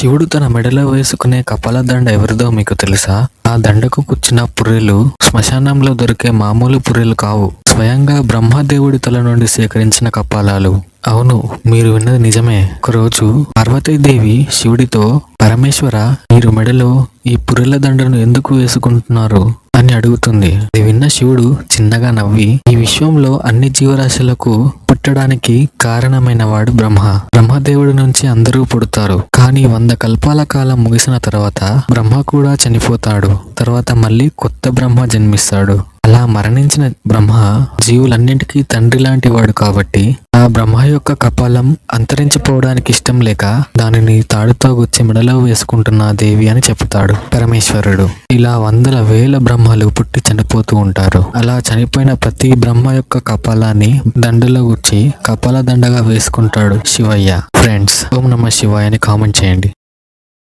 శివుడు తన మెడలో వేసుకునే కపాల దండ ఎవరిదో మీకు తెలుసా? ఆ దండకు కుచ్చిన పుర్రెలు శ్మశానంలో దొరికే మామూలు పుర్రెలు కావు. స్వయంగా బ్రహ్మదేవుడి తల నుండి సేకరించిన కపాలాలు. అవును, మీరు విన్నది నిజమే. ఒకరోజు పార్వతీదేవి శివుడితో, పరమేశ్వర, మీరు మెడలో ఈ పుర్రెల దండను ఎందుకు వేసుకుంటున్నారు అని అడుగుతుంది. అది విన్న శివుడు చిన్నగా నవ్వి, ఈ విశ్వంలో అన్ని జీవరాశులకు పుట్టడానికి కారణమైన వాడు బ్రహ్మ. బ్రహ్మదేవుడి నుంచి అందరూ పుడతారు. కానీ 100 కల్పాల కాలం ముగిసిన తర్వాత బ్రహ్మ కూడా చనిపోతాడు. తర్వాత మళ్ళీ కొత్త బ్రహ్మ జన్మిస్తాడు. అలా మరణించిన బ్రహ్మ జీవులన్నింటికీ తండ్రి లాంటి వాడు కాబట్టి ఆ బ్రహ్మ యొక్క కపాలం అంతరించిపోవడానికి ఇష్టం లేక దానిని తాడుతో గుచ్చి మెడలో వేసుకుంటున్న దేవి అని చెప్తాడు పరమేశ్వరుడు. ఇలా వందల వేల బ్రహ్మలు పుట్టి చనిపోతూ ఉంటారు. అలా చనిపోయిన ప్రతి బ్రహ్మ యొక్క కపాలాన్ని దండలో గుచ్చి కపాల దండగా వేసుకుంటాడు శివయ్య. ఫ్రెండ్స్, ఓం నమః శివాయ అని కామెంట్ చేయండి.